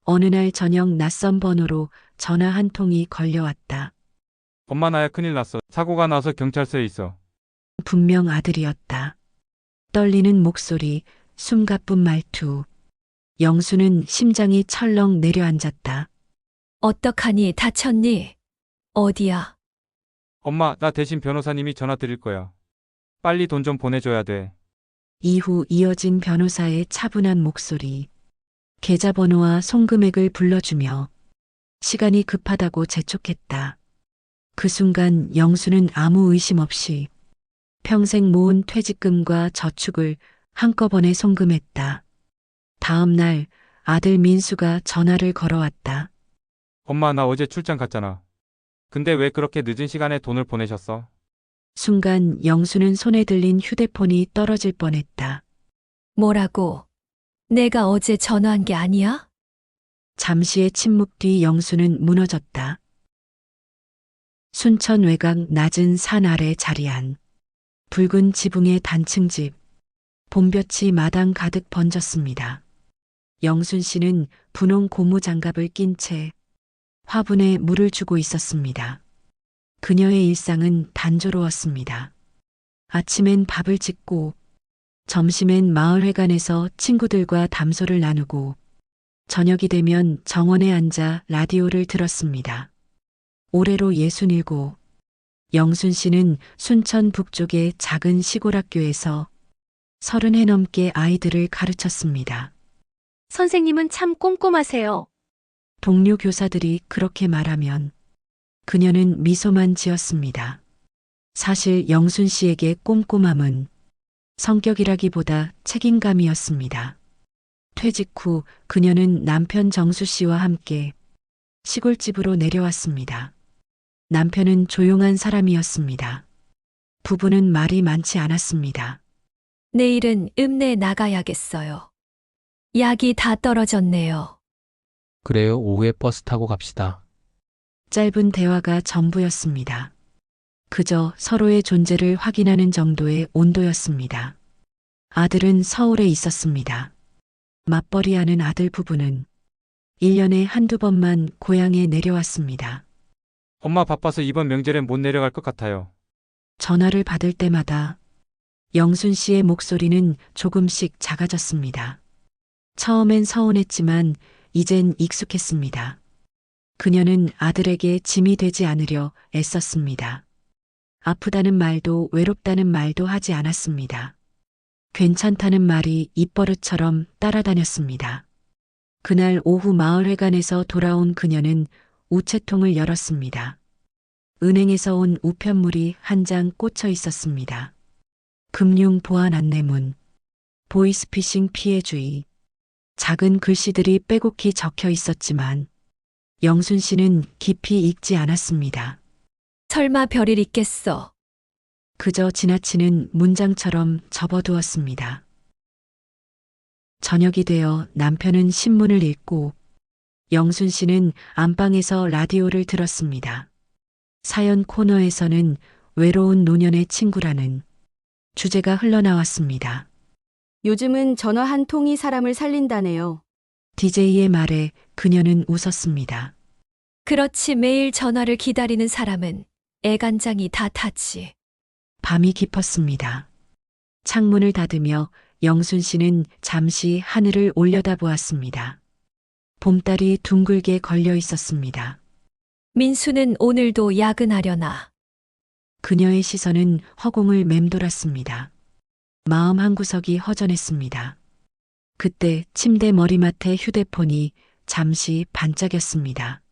어느 날 저녁 낯선 번호로 전화 한 통이 걸려왔다. 엄마 나야 큰일 났어. 사고가 나서 경찰서에 있어. 분명 아들이었다. 떨리는 목소리, 숨가쁜 말투. 영수는 심장이 철렁 내려앉았다. 어떡하니 다쳤니? 어디야? 엄마 나 대신 변호사님이 전화 드릴 거야. 빨리 돈 좀 보내줘야 돼. 이후 이어진 변호사의 차분한 목소리. 계좌번호와 송금액을 불러주며 시간이 급하다고 재촉했다. 그 순간 영수는 아무 의심 없이 평생 모은 퇴직금과 저축을 한꺼번에 송금했다. 다음 날 아들 민수가 전화를 걸어왔다. 엄마 나 어제 출장 갔잖아. 근데 왜 그렇게 늦은 시간에 돈을 보내셨어? 순간 영수는 손에 들린 휴대폰이 떨어질 뻔했다. 뭐라고? 내가 어제 전화한 게 아니야? 잠시의 침묵 뒤 영수는 무너졌다. 순천 외곽 낮은 산 아래 자리한 붉은 지붕의 단층집, 봄볕이 마당 가득 번졌습니다. 영순 씨는 분홍 고무 장갑을 낀 채 화분에 물을 주고 있었습니다. 그녀의 일상은 단조로웠습니다. 아침엔 밥을 짓고, 점심엔 마을회관에서 친구들과 담소를 나누고, 저녁이 되면 정원에 앉아 라디오를 들었습니다. 올해로 67, 영순 씨는 순천 북쪽의 작은 시골 학교에서 30해 넘게 아이들을 가르쳤습니다. 선생님은 참 꼼꼼하세요. 동료 교사들이 그렇게 말하면 그녀는 미소만 지었습니다. 사실 영순 씨에게 꼼꼼함은 성격이라기보다 책임감이었습니다. 퇴직 후 그녀는 남편 정수 씨와 함께 시골집으로 내려왔습니다. 남편은 조용한 사람이었습니다. 부부는 말이 많지 않았습니다. 내일은 읍내 나가야겠어요. 약이 다 떨어졌네요. 그래요, 오후에 버스 타고 갑시다. 짧은 대화가 전부였습니다. 그저 서로의 존재를 확인하는 정도의 온도였습니다. 아들은 서울에 있었습니다. 맞벌이하는 아들 부부는 1년에 한두 번만 고향에 내려왔습니다. 엄마 바빠서 이번 명절엔 못 내려갈 것 같아요. 전화를 받을 때마다 영순 씨의 목소리는 조금씩 작아졌습니다. 처음엔 서운했지만 이젠 익숙했습니다. 그녀는 아들에게 짐이 되지 않으려 애썼습니다. 아프다는 말도 외롭다는 말도 하지 않았습니다. 괜찮다는 말이 입버릇처럼 따라다녔습니다. 그날 오후 마을회관에서 돌아온 그녀는 우체통을 열었습니다. 은행에서 온 우편물이 한 장 꽂혀 있었습니다. 금융 보안 안내문, 보이스피싱 피해 주의. 작은 글씨들이 빼곡히 적혀 있었지만 영순 씨는 깊이 읽지 않았습니다. 설마 별일 있겠어. 그저 지나치는 문장처럼 접어두었습니다. 저녁이 되어 남편은 신문을 읽고 영순 씨는 안방에서 라디오를 들었습니다. 사연 코너에서는 외로운 노년의 친구라는 주제가 흘러나왔습니다. 요즘은 전화 한 통이 사람을 살린다네요. DJ의 말에 그녀는 웃었습니다. 그렇지 매일 전화를 기다리는 사람은 애간장이 다 타지. 밤이 깊었습니다. 창문을 닫으며 영순 씨는 잠시 하늘을 올려다보았습니다. 봄달이 둥글게 걸려 있었습니다. 민수는 오늘도 야근하려나. 그녀의 시선은 허공을 맴돌았습니다. 마음 한구석이 허전했습니다. 그때 침대 머리맡에 휴대폰이 잠시 반짝였습니다.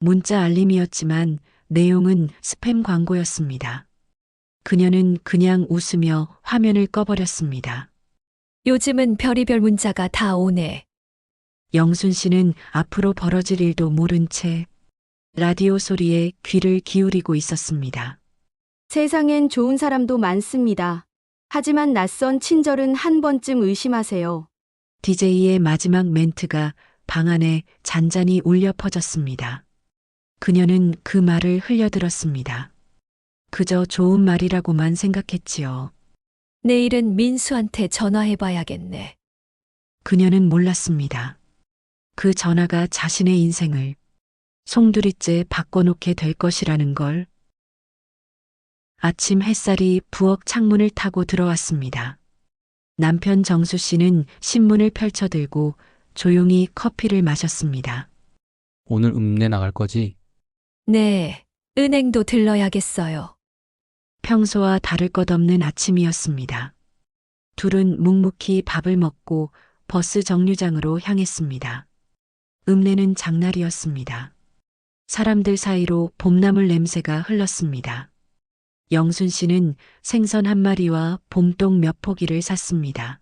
문자 알림이었지만 내용은 스팸 광고였습니다. 그녀는 그냥 웃으며 화면을 꺼버렸습니다. 요즘은 별의별 문자가 다 오네. 영순 씨는 앞으로 벌어질 일도 모른 채 라디오 소리에 귀를 기울이고 있었습니다. 세상엔 좋은 사람도 많습니다. 하지만 낯선 친절은 한 번쯤 의심하세요. DJ의 마지막 멘트가 방 안에 잔잔히 울려 퍼졌습니다. 그녀는 그 말을 흘려들었습니다. 그저 좋은 말이라고만 생각했지요. 내일은 민수한테 전화해봐야겠네. 그녀는 몰랐습니다. 그 전화가 자신의 인생을 송두리째 바꿔놓게 될 것이라는 걸. 아침 햇살이 부엌 창문을 타고 들어왔습니다. 남편 정수 씨는 신문을 펼쳐들고 조용히 커피를 마셨습니다. 오늘 읍내 나갈 거지? 네, 은행도 들러야겠어요. 평소와 다를 것 없는 아침이었습니다. 둘은 묵묵히 밥을 먹고 버스 정류장으로 향했습니다. 읍내는 장날이었습니다. 사람들 사이로 봄나물 냄새가 흘렀습니다. 영순 씨는 생선 한 마리와 봄동 몇 포기를 샀습니다.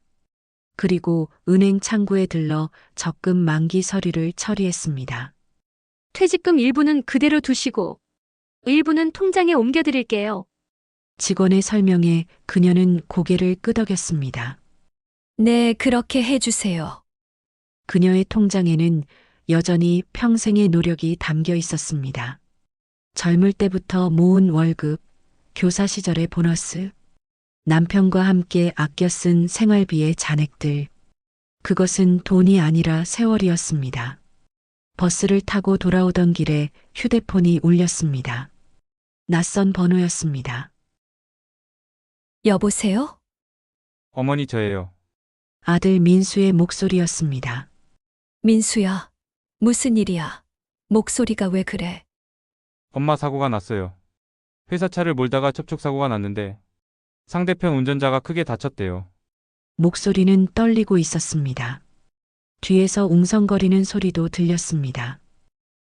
그리고 은행 창구에 들러 적금 만기 서류를 처리했습니다. 퇴직금 일부는 그대로 두시고 일부는 통장에 옮겨드릴게요. 직원의 설명에 그녀는 고개를 끄덕였습니다. 네, 그렇게 해주세요. 그녀의 통장에는 여전히 평생의 노력이 담겨 있었습니다. 젊을 때부터 모은 월급, 교사 시절의 보너스, 남편과 함께 아껴 쓴 생활비의 잔액들. 그것은 돈이 아니라 세월이었습니다. 버스를 타고 돌아오던 길에 휴대폰이 울렸습니다. 낯선 번호였습니다. 여보세요? 어머니 저예요. 아들 민수의 목소리였습니다. 민수야, 무슨 일이야? 목소리가 왜 그래? 엄마 사고가 났어요. 회사 차를 몰다가 접촉사고가 났는데 상대편 운전자가 크게 다쳤대요. 목소리는 떨리고 있었습니다. 뒤에서 웅성거리는 소리도 들렸습니다.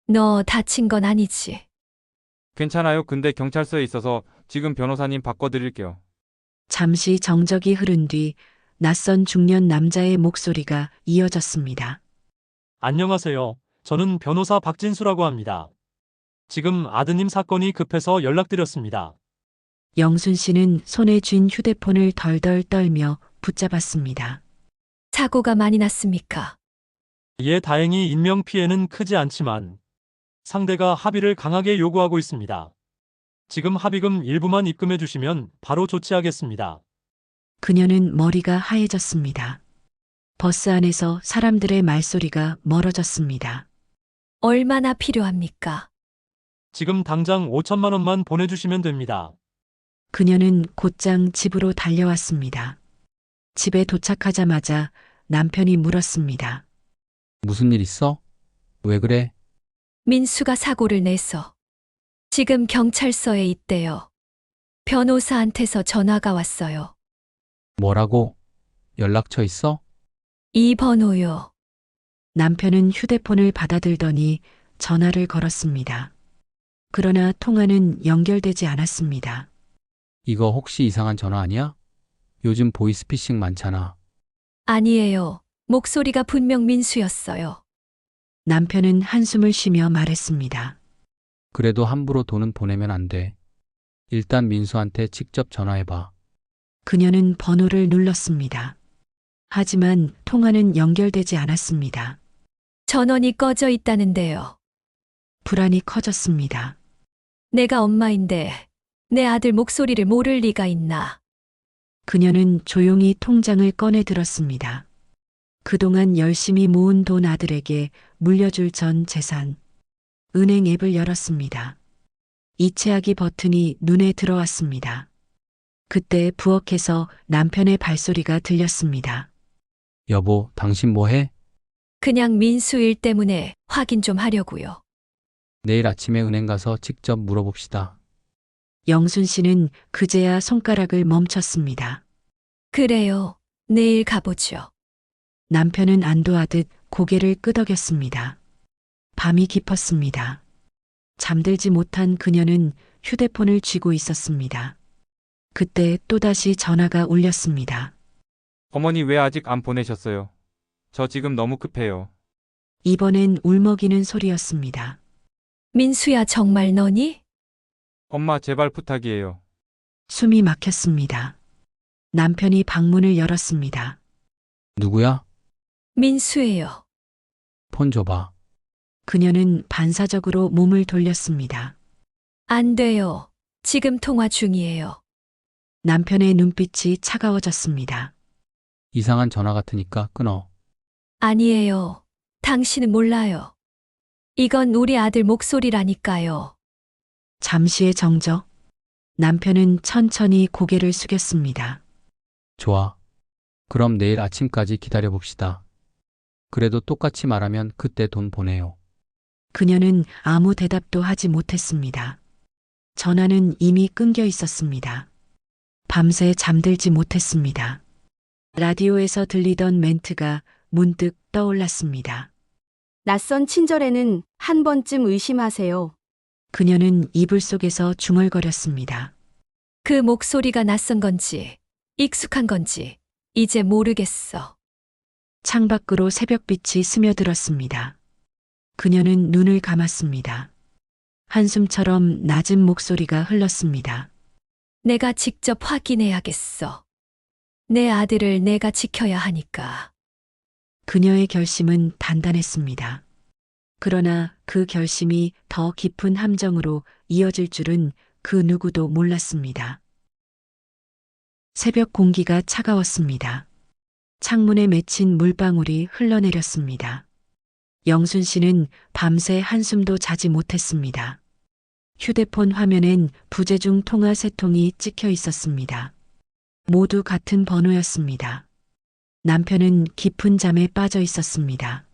너 다친 건 아니지? 괜찮아요. 근데 경찰서에 있어서 지금 변호사님 바꿔드릴게요. 잠시 정적이 흐른 뒤 낯선 중년 남자의 목소리가 이어졌습니다. 안녕하세요. 저는 변호사 박진수라고 합니다. 지금 아드님 사건이 급해서 연락드렸습니다. 영순 씨는 손에 쥔 휴대폰을 덜덜 떨며 붙잡았습니다. 사고가 많이 났습니까? 예, 다행히 인명피해는 크지 않지만 상대가 합의를 강하게 요구하고 있습니다. 지금 합의금 일부만 입금해 주시면 바로 조치하겠습니다. 그녀는 머리가 하얘졌습니다. 버스 안에서 사람들의 말소리가 멀어졌습니다. 얼마나 필요합니까? 지금 당장 5천만 원만 보내주시면 됩니다. 그녀는 곧장 집으로 달려왔습니다. 집에 도착하자마자 남편이 물었습니다. 무슨 일 있어? 왜 그래? 민수가 사고를 내서 지금 경찰서에 있대요. 변호사한테서 전화가 왔어요. 뭐라고? 연락처 있어? 이 번호요. 남편은 휴대폰을 받아들더니 전화를 걸었습니다. 그러나 통화는 연결되지 않았습니다. 이거 혹시 이상한 전화 아니야? 요즘 보이스피싱 많잖아. 아니에요. 목소리가 분명 민수였어요. 남편은 한숨을 쉬며 말했습니다. 그래도 함부로 돈은 보내면 안 돼. 일단 민수한테 직접 전화해봐. 그녀는 번호를 눌렀습니다. 하지만 통화는 연결되지 않았습니다. 전원이 꺼져 있다는데요. 불안이 커졌습니다. 내가 엄마인데 내 아들 목소리를 모를 리가 있나. 그녀는 조용히 통장을 꺼내 들었습니다. 그동안 열심히 모은 돈 아들에게 물려줄 전 재산. 은행 앱을 열었습니다. 이체하기 버튼이 눈에 들어왔습니다. 그때 부엌에서 남편의 발소리가 들렸습니다. 여보, 당신 뭐 해? 그냥 민수 일 때문에 확인 좀 하려고요. 내일 아침에 은행 가서 직접 물어봅시다. 영순 씨는 그제야 손가락을 멈췄습니다. 그래요. 내일 가보죠. 남편은 안도하듯 고개를 끄덕였습니다. 밤이 깊었습니다. 잠들지 못한 그녀는 휴대폰을 쥐고 있었습니다. 그때 또다시 전화가 울렸습니다. 어머니 왜 아직 안 보내셨어요? 저 지금 너무 급해요. 이번엔 울먹이는 소리였습니다. 민수야, 정말 너니? 엄마 제발 부탁이에요. 숨이 막혔습니다. 남편이 방문을 열었습니다. 누구야? 민수예요. 폰 줘봐. 그녀는 반사적으로 몸을 돌렸습니다. 안 돼요. 지금 통화 중이에요. 남편의 눈빛이 차가워졌습니다. 이상한 전화 같으니까 끊어. 아니에요. 당신은 몰라요. 이건 우리 아들 목소리라니까요. 잠시의 정적. 남편은 천천히 고개를 숙였습니다. 좋아. 그럼 내일 아침까지 기다려봅시다. 그래도 똑같이 말하면 그때 돈 보내요. 그녀는 아무 대답도 하지 못했습니다. 전화는 이미 끊겨 있었습니다. 밤새 잠들지 못했습니다. 라디오에서 들리던 멘트가 문득 떠올랐습니다. 낯선 친절에는 한 번쯤 의심하세요. 그녀는 이불 속에서 중얼거렸습니다. 그 목소리가 낯선 건지, 익숙한 건지, 이제 모르겠어. 창밖으로 새벽빛이 스며들었습니다. 그녀는 눈을 감았습니다. 한숨처럼 낮은 목소리가 흘렀습니다. 내가 직접 확인해야겠어. 내 아들을 내가 지켜야 하니까. 그녀의 결심은 단단했습니다. 그러나 그 결심이 더 깊은 함정으로 이어질 줄은 그 누구도 몰랐습니다. 새벽 공기가 차가웠습니다. 창문에 맺힌 물방울이 흘러내렸습니다. 영순 씨는 밤새 한숨도 자지 못했습니다. 휴대폰 화면엔 부재중 통화 3통이 찍혀 있었습니다. 모두 같은 번호였습니다. 남편은 깊은 잠에 빠져 있었습니다.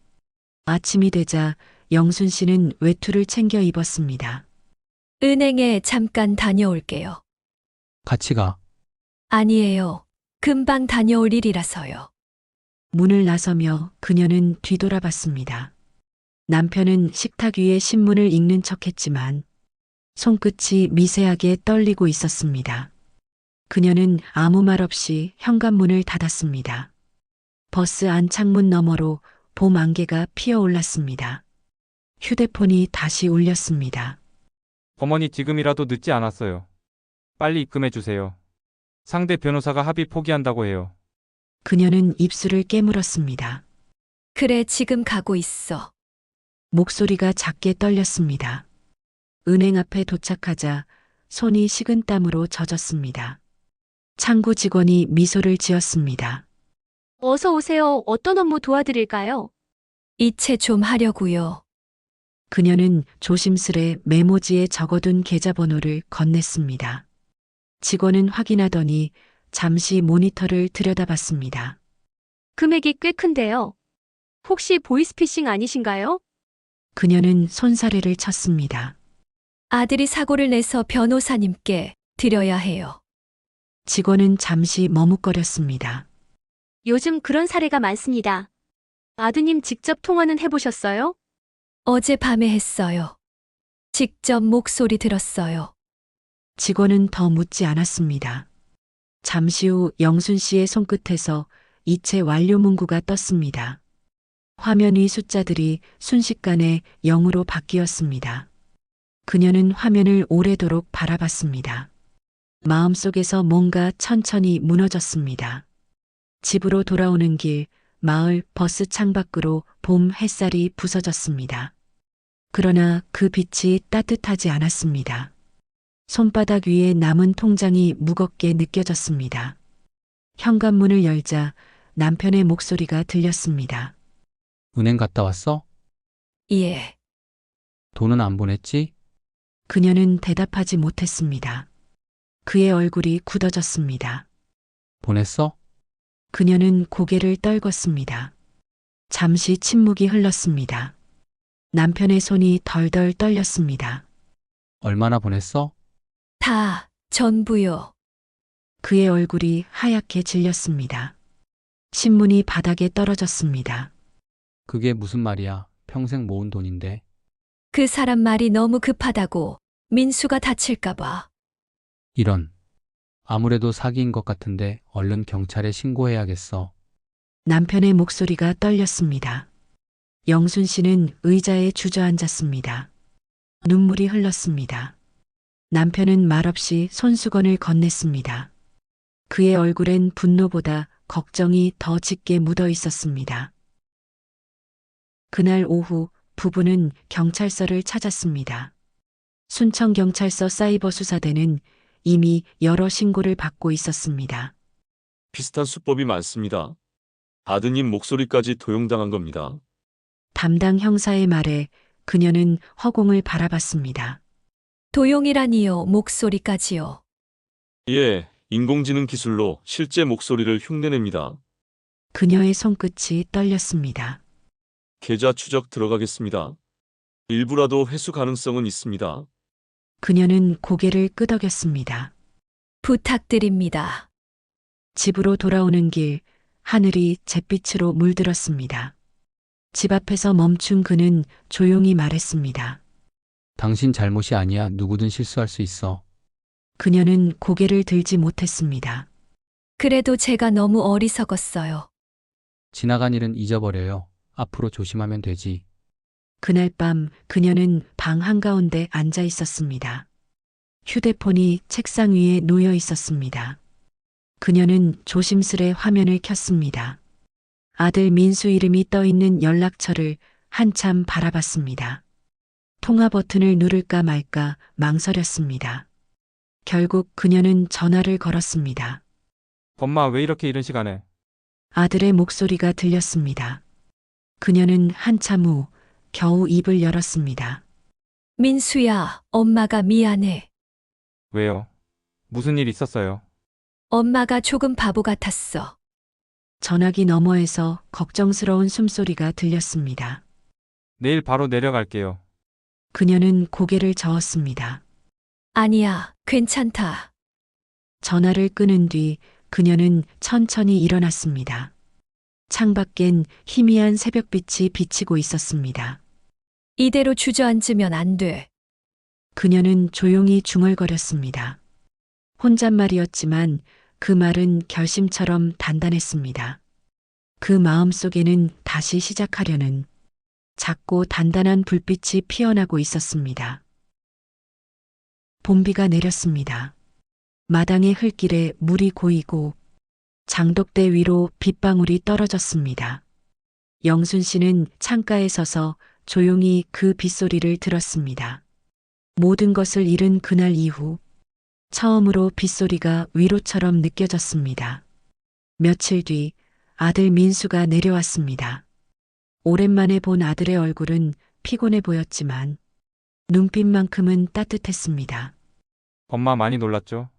아침이 되자 영순 씨는 외투를 챙겨 입었습니다. 은행에 잠깐 다녀올게요. 같이 가. 아니에요. 금방 다녀올 일이라서요. 문을 나서며 그녀는 뒤돌아봤습니다. 남편은 식탁 위에 신문을 읽는 척했지만 손끝이 미세하게 떨리고 있었습니다. 그녀는 아무 말 없이 현관문을 닫았습니다. 버스 안 창문 너머로 봄 안개가 피어올랐습니다. 휴대폰이 다시 울렸습니다. 어머니 지금이라도 늦지 않았어요. 빨리 입금해 주세요. 상대 변호사가 합의 포기한다고 해요. 그녀는 입술을 깨물었습니다. 그래, 지금 가고 있어. 목소리가 작게 떨렸습니다. 은행 앞에 도착하자 손이 식은땀으로 젖었습니다. 창구 직원이 미소를 지었습니다. 어서 오세요. 어떤 업무 도와드릴까요? 이체 좀 하려고요. 그녀는 조심스레 메모지에 적어둔 계좌번호를 건넸습니다. 직원은 확인하더니 잠시 모니터를 들여다봤습니다. 금액이 꽤 큰데요. 혹시 보이스피싱 아니신가요? 그녀는 손사래를 쳤습니다. 아들이 사고를 내서 변호사님께 드려야 해요. 직원은 잠시 머뭇거렸습니다. 요즘 그런 사례가 많습니다. 아드님 직접 통화는 해보셨어요? 어젯밤에 했어요. 직접 목소리 들었어요. 직원은 더 묻지 않았습니다. 잠시 후 영순 씨의 손끝에서 이체 완료 문구가 떴습니다. 화면 위 숫자들이 순식간에 0으로 바뀌었습니다. 그녀는 화면을 오래도록 바라봤습니다. 마음속에서 뭔가 천천히 무너졌습니다. 집으로 돌아오는 길, 마을 버스 창밖으로 봄 햇살이 부서졌습니다. 그러나 그 빛이 따뜻하지 않았습니다. 손바닥 위에 남은 통장이 무겁게 느껴졌습니다. 현관문을 열자 남편의 목소리가 들렸습니다. 은행 갔다 왔어? 예. 돈은 안 보냈지? 그녀는 대답하지 못했습니다. 그의 얼굴이 굳어졌습니다. 보냈어? 그녀는 고개를 떨궜습니다. 잠시 침묵이 흘렀습니다. 남편의 손이 덜덜 떨렸습니다. 얼마나 보냈어? 다 전부요. 그의 얼굴이 하얗게 질렸습니다. 신문이 바닥에 떨어졌습니다. 그게 무슨 말이야. 평생 모은 돈인데. 그 사람 말이 너무 급하다고 민수가 다칠까봐. 이런. 아무래도 사기인 것 같은데 얼른 경찰에 신고해야겠어. 남편의 목소리가 떨렸습니다. 영순 씨는 의자에 주저앉았습니다. 눈물이 흘렀습니다. 남편은 말없이 손수건을 건넸습니다. 그의 얼굴엔 분노보다 걱정이 더 짙게 묻어 있었습니다. 그날 오후 부부는 경찰서를 찾았습니다. 순천경찰서 사이버수사대는 이미 여러 신고를 받고 있었습니다. 비슷한 수법이 많습니다. 아드님 목소리까지 도용당한 겁니다. 담당 형사의 말에 그녀는 허공을 바라봤습니다. 도용이라니요, 목소리까지요. 예, 인공지능 기술로 실제 목소리를 흉내냅니다. 그녀의 손끝이 떨렸습니다. 계좌 추적 들어가겠습니다. 일부라도 회수 가능성은 있습니다. 그녀는 고개를 끄덕였습니다. 부탁드립니다. 집으로 돌아오는 길, 하늘이 잿빛으로 물들었습니다. 집 앞에서 멈춘 그는 조용히 말했습니다. 당신 잘못이 아니야. 누구든 실수할 수 있어. 그녀는 고개를 들지 못했습니다. 그래도 제가 너무 어리석었어요. 지나간 일은 잊어버려요. 앞으로 조심하면 되지. 그날 밤 그녀는 방 한가운데 앉아 있었습니다. 휴대폰이 책상 위에 놓여 있었습니다. 그녀는 조심스레 화면을 켰습니다. 아들 민수 이름이 떠 있는 연락처를 한참 바라봤습니다. 통화 버튼을 누를까 말까 망설였습니다. 결국 그녀는 전화를 걸었습니다. 엄마, 왜 이렇게 이른 시간에? 아들의 목소리가 들렸습니다. 그녀는 한참 후 겨우 입을 열었습니다. 민수야, 엄마가 미안해. 왜요? 무슨 일 있었어요? 엄마가 조금 바보 같았어. 전화기 너머에서 걱정스러운 숨소리가 들렸습니다. 내일 바로 내려갈게요. 그녀는 고개를 저었습니다. 아니야, 괜찮다. 전화를 끊은 뒤 그녀는 천천히 일어났습니다. 창밖엔 희미한 새벽빛이 비치고 있었습니다. 이대로 주저앉으면 안 돼. 그녀는 조용히 중얼거렸습니다. 혼잣말이었지만 그 말은 결심처럼 단단했습니다. 그 마음 속에는 다시 시작하려는 작고 단단한 불빛이 피어나고 있었습니다. 봄비가 내렸습니다. 마당의 흙길에 물이 고이고 장독대 위로 빗방울이 떨어졌습니다. 영순 씨는 창가에 서서 조용히 그 빗소리를 들었습니다. 모든 것을 잃은 그날 이후 처음으로 빗소리가 위로처럼 느껴졌습니다. 며칠 뒤 아들 민수가 내려왔습니다. 오랜만에 본 아들의 얼굴은 피곤해 보였지만 눈빛만큼은 따뜻했습니다. 엄마 많이 놀랐죠?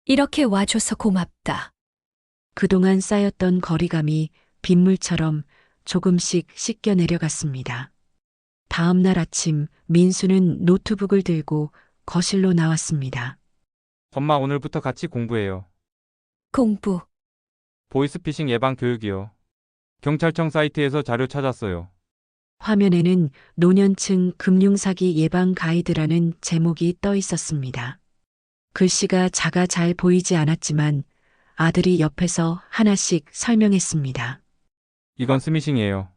이렇게 와줘서 고맙다. 그동안 쌓였던 거리감이 빗물처럼 조금씩 씻겨 내려갔습니다. 다음 날 아침 민수는 노트북을 들고 거실로 나왔습니다. 엄마, 오늘부터 같이 공부해요. 공부. 보이스피싱 예방 교육이요. 경찰청 사이트에서 자료 찾았어요. 화면에는 노년층 금융사기 예방 가이드라는 제목이 떠 있었습니다. 글씨가 작아 잘 보이지 않았지만 아들이 옆에서 하나씩 설명했습니다. 이건 스미싱이에요.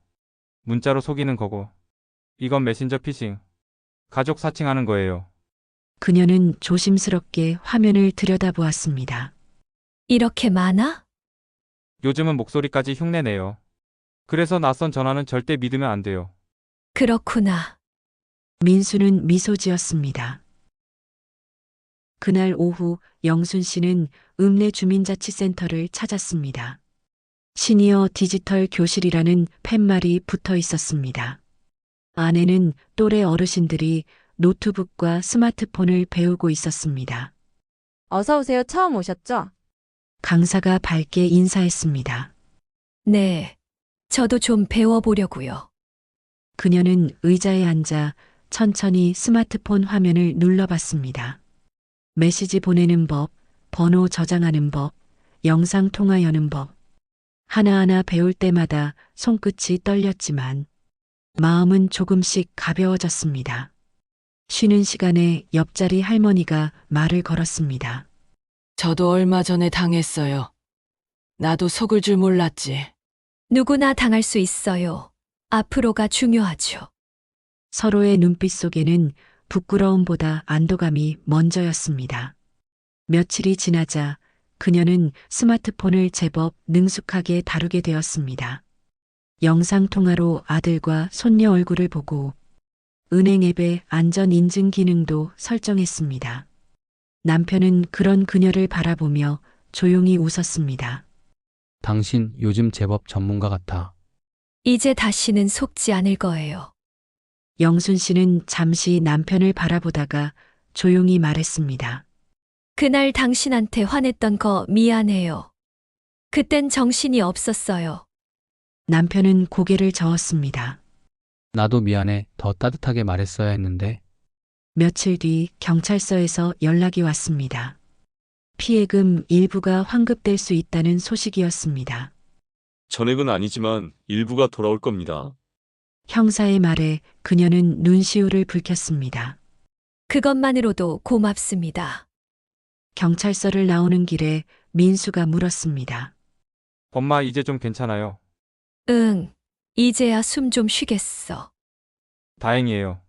문자로 속이는 거고. 이건 메신저 피싱. 가족 사칭하는 거예요. 그녀는 조심스럽게 화면을 들여다보았습니다. 이렇게 많아? 요즘은 목소리까지 흉내내요. 그래서 낯선 전화는 절대 믿으면 안 돼요. 그렇구나. 민수는 미소 지었습니다. 그날 오후 영순 씨는 읍내 주민자치센터를 찾았습니다. 시니어 디지털 교실이라는 팻말이 붙어 있었습니다. 안에는 또래 어르신들이 노트북과 스마트폰을 배우고 있었습니다. 어서 오세요. 처음 오셨죠? 강사가 밝게 인사했습니다. 네. 저도 좀 배워보려고요. 그녀는 의자에 앉아 천천히 스마트폰 화면을 눌러봤습니다. 메시지 보내는 법, 번호 저장하는 법, 영상 통화 여는 법. 하나하나 배울 때마다 손끝이 떨렸지만 마음은 조금씩 가벼워졌습니다. 쉬는 시간에 옆자리 할머니가 말을 걸었습니다. 저도 얼마 전에 당했어요. 나도 속을 줄 몰랐지. 누구나 당할 수 있어요. 앞으로가 중요하죠. 서로의 눈빛 속에는 부끄러움보다 안도감이 먼저였습니다. 며칠이 지나자 그녀는 스마트폰을 제법 능숙하게 다루게 되었습니다. 영상통화로 아들과 손녀 얼굴을 보고 은행 앱의 안전 인증 기능도 설정했습니다. 남편은 그런 그녀를 바라보며 조용히 웃었습니다. 당신 요즘 제법 전문가 같아. 이제 다시는 속지 않을 거예요. 영순 씨는 잠시 남편을 바라보다가 조용히 말했습니다. 그날 당신한테 화냈던 거 미안해요. 그땐 정신이 없었어요. 남편은 고개를 저었습니다. 나도 미안해. 더 따뜻하게 말했어야 했는데. 며칠 뒤 경찰서에서 연락이 왔습니다. 피해금 일부가 환급될 수 있다는 소식이었습니다. 전액은 아니지만 일부가 돌아올 겁니다. 형사의 말에 그녀는 눈시울을 붉혔습니다. 그것만으로도 고맙습니다. 경찰서를 나오는 길에 민수가 물었습니다. 엄마 이제 좀 괜찮아요. 응, 이제야 숨 좀 쉬겠어. 다행이에요.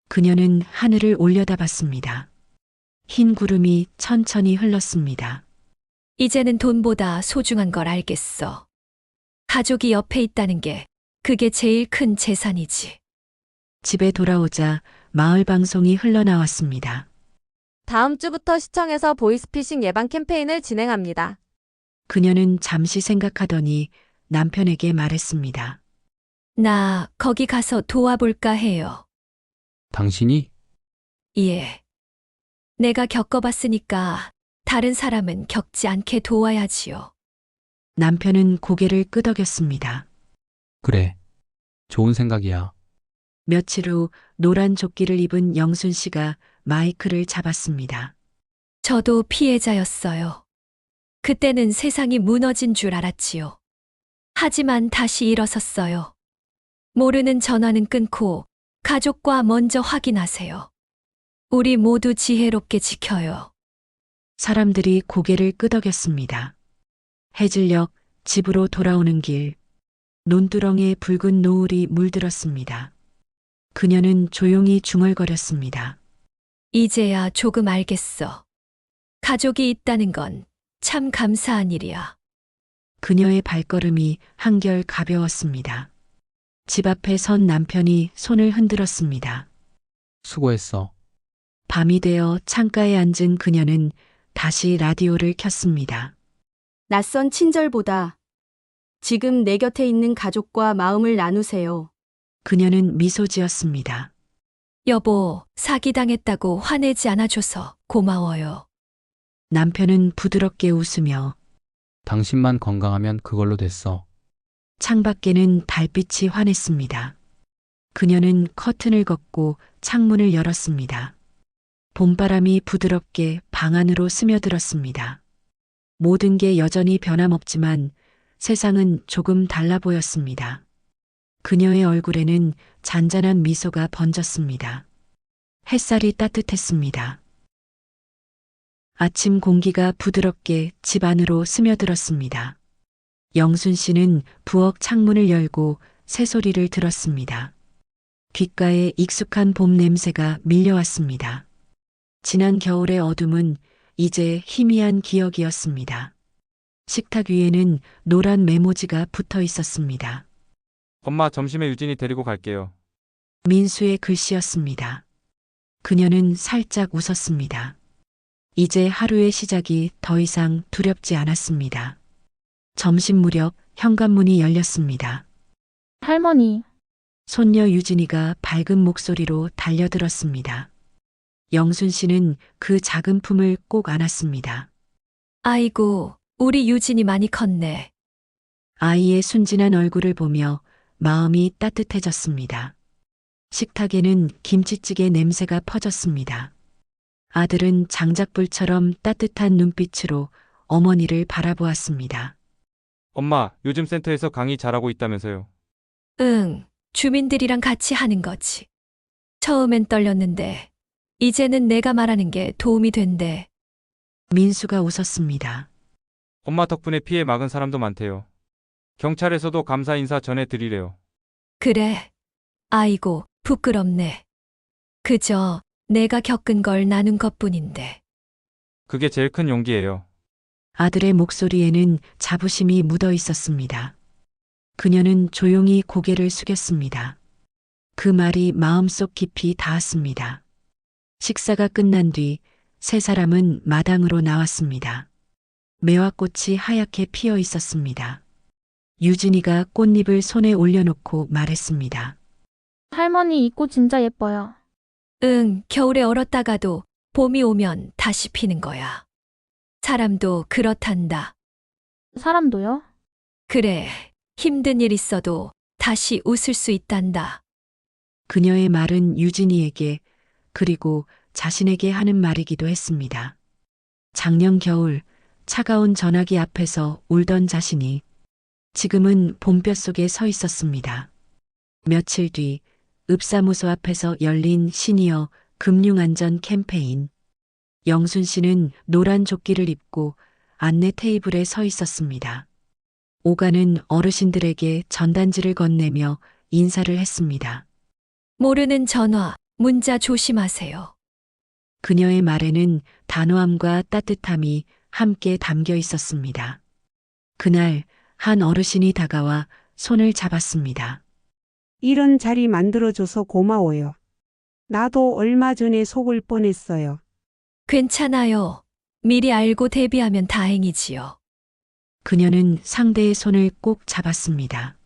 그녀는 하늘을 올려다봤습니다. 흰 구름이 천천히 흘렀습니다. 이제는 돈보다 소중한 걸 알겠어. 가족이 옆에 있다는 게 그게 제일 큰 재산이지. 집에 돌아오자 마을 방송이 흘러나왔습니다. 다음 주부터 시청에서 보이스피싱 예방 캠페인을 진행합니다. 그녀는 잠시 생각하더니 남편에게 말했습니다. 나 거기 가서 도와볼까 해요. 당신이? 예. 내가 겪어봤으니까 다른 사람은 겪지 않게 도와야지요. 남편은 고개를 끄덕였습니다. 그래. 좋은 생각이야. 며칠 후 노란 조끼를 입은 영순 씨가 마이크를 잡았습니다. 저도 피해자였어요. 그때는 세상이 무너진 줄 알았지요. 하지만 다시 일어섰어요. 모르는 전화는 끊고 가족과 먼저 확인하세요. 우리 모두 지혜롭게 지켜요. 사람들이 고개를 끄덕였습니다. 해질녘 집으로 돌아오는 길, 논두렁에 붉은 노을이 물들었습니다. 그녀는 조용히 중얼거렸습니다. 이제야 조금 알겠어. 가족이 있다는 건 참 감사한 일이야. 그녀의 발걸음이 한결 가벼웠습니다. 집 앞에 선 남편이 손을 흔들었습니다. 수고했어. 밤이 되어 창가에 앉은 그녀는 다시 라디오를 켰습니다. 낯선 친절보다 지금 내 곁에 있는 가족과 마음을 나누세요. 그녀는 미소 지었습니다. 여보, 사기당했다고 화내지 않아줘서 고마워요. 남편은 부드럽게 웃으며 당신만 건강하면 그걸로 됐어. 창밖에는 달빛이 환했습니다. 그녀는 커튼을 걷고 창문을 열었습니다. 봄바람이 부드럽게 방 안으로 스며들었습니다. 모든 게 여전히 변함없지만 세상은 조금 달라 보였습니다. 그녀의 얼굴에는 잔잔한 미소가 번졌습니다. 햇살이 따뜻했습니다. 아침 공기가 부드럽게 집 안으로 스며들었습니다. 영순 씨는 부엌 창문을 열고 새소리를 들었습니다. 귓가에 익숙한 봄 냄새가 밀려왔습니다. 지난 겨울의 어둠은 이제 희미한 기억이었습니다. 식탁 위에는 노란 메모지가 붙어 있었습니다. 엄마 점심에 유진이 데리고 갈게요. 민수의 글씨였습니다. 그녀는 살짝 웃었습니다. 이제 하루의 시작이 더 이상 두렵지 않았습니다. 점심 무렵 현관문이 열렸습니다. 할머니, 손녀 유진이가 밝은 목소리로 달려들었습니다. 영순 씨는 그 작은 품을 꼭 안았습니다. 아이고, 우리 유진이 많이 컸네. 아이의 순진한 얼굴을 보며 마음이 따뜻해졌습니다. 식탁에는 김치찌개 냄새가 퍼졌습니다. 아들은 장작불처럼 따뜻한 눈빛으로 어머니를 바라보았습니다. 엄마, 요즘 센터에서 강의 잘하고 있다면서요. 응, 주민들이랑 같이 하는 거지. 처음엔 떨렸는데, 이제는 내가 말하는 게 도움이 된대. 민수가 웃었습니다. 엄마 덕분에 피해 막은 사람도 많대요. 경찰에서도 감사 인사 전해드리래요. 그래. 아이고, 부끄럽네. 그저 내가 겪은 걸 나눈 것뿐인데. 그게 제일 큰 용기예요. 아들의 목소리에는 자부심이 묻어 있었습니다. 그녀는 조용히 고개를 숙였습니다. 그 말이 마음속 깊이 닿았습니다. 식사가 끝난 뒤 세 사람은 마당으로 나왔습니다. 매화꽃이 하얗게 피어 있었습니다. 유진이가 꽃잎을 손에 올려놓고 말했습니다. 할머니 이 꽃 진짜 예뻐요. 응, 겨울에 얼었다가도 봄이 오면 다시 피는 거야. 사람도 그렇단다. 사람도요? 그래, 힘든 일 있어도 다시 웃을 수 있단다. 그녀의 말은 유진이에게 그리고 자신에게 하는 말이기도 했습니다. 작년 겨울 차가운 전화기 앞에서 울던 자신이 지금은 봄볕 속에 서 있었습니다. 며칠 뒤 읍사무소 앞에서 열린 시니어 금융안전 캠페인. 영순 씨는 노란 조끼를 입고 안내 테이블에 서 있었습니다. 오가는 어르신들에게 전단지를 건네며 인사를 했습니다. 모르는 전화, 문자 조심하세요. 그녀의 말에는 단호함과 따뜻함이 함께 담겨 있었습니다. 그날 한 어르신이 다가와 손을 잡았습니다. 이런 자리 만들어줘서 고마워요. 나도 얼마 전에 속을 뻔했어요. 괜찮아요. 미리 알고 대비하면 다행이지요. 그녀는 상대의 손을 꼭 잡았습니다.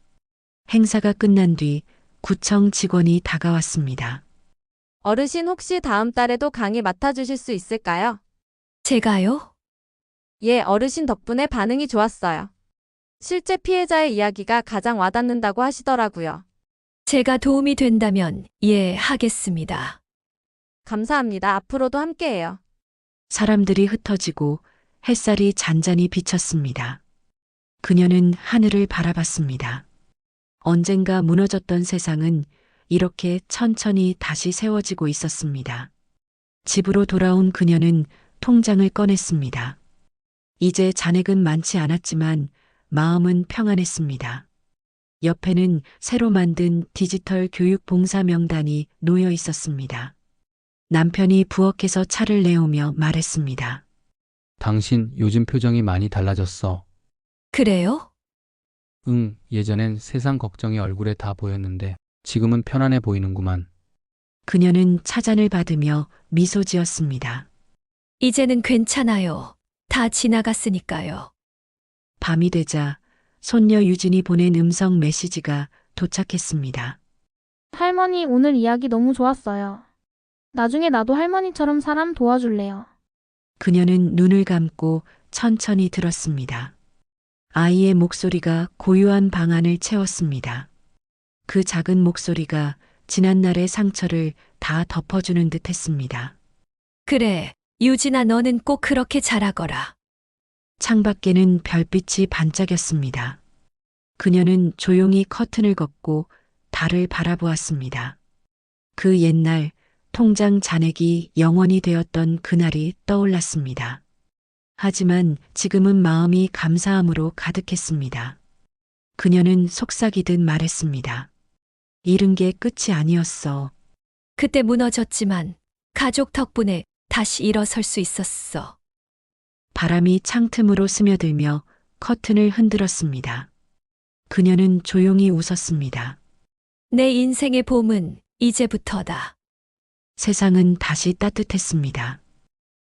행사가 끝난 뒤 구청 직원이 다가왔습니다. 어르신 혹시 다음 달에도 강의 맡아주실 수 있을까요? 제가요? 예, 어르신 덕분에 반응이 좋았어요. 실제 피해자의 이야기가 가장 와닿는다고 하시더라고요. 제가 도움이 된다면 예, 하겠습니다. 감사합니다. 앞으로도 함께해요. 사람들이 흩어지고 햇살이 잔잔히 비쳤습니다. 그녀는 하늘을 바라봤습니다. 언젠가 무너졌던 세상은 이렇게 천천히 다시 세워지고 있었습니다. 집으로 돌아온 그녀는 통장을 꺼냈습니다. 이제 잔액은 많지 않았지만 마음은 평안했습니다. 옆에는 새로 만든 디지털 교육 봉사 명단이 놓여 있었습니다. 남편이 부엌에서 차를 내오며 말했습니다. 당신 요즘 표정이 많이 달라졌어. 그래요? 응, 예전엔 세상 걱정이 얼굴에 다 보였는데 지금은 편안해 보이는구만. 그녀는 차잔을 받으며 미소 지었습니다. 이제는 괜찮아요. 다 지나갔으니까요. 밤이 되자 손녀 유진이 보낸 음성 메시지가 도착했습니다. 할머니 오늘 이야기 너무 좋았어요. 나중에 나도 할머니처럼 사람 도와줄래요. 그녀는 눈을 감고 천천히 들었습니다. 아이의 목소리가 고요한 방안을 채웠습니다. 그 작은 목소리가 지난날의 상처를 다 덮어주는 듯 했습니다. 그래, 유진아 너는 꼭 그렇게 잘하거라. 창밖에는 별빛이 반짝였습니다. 그녀는 조용히 커튼을 걷고 달을 바라보았습니다. 그 옛날 통장 잔액이 영원이 되었던 그날이 떠올랐습니다. 하지만 지금은 마음이 감사함으로 가득했습니다. 그녀는 속삭이듯 말했습니다. 잃은 게 끝이 아니었어. 그때 무너졌지만 가족 덕분에 다시 일어설 수 있었어. 바람이 창틈으로 스며들며 커튼을 흔들었습니다. 그녀는 조용히 웃었습니다. 내 인생의 봄은 이제부터다. 세상은 다시 따뜻했습니다.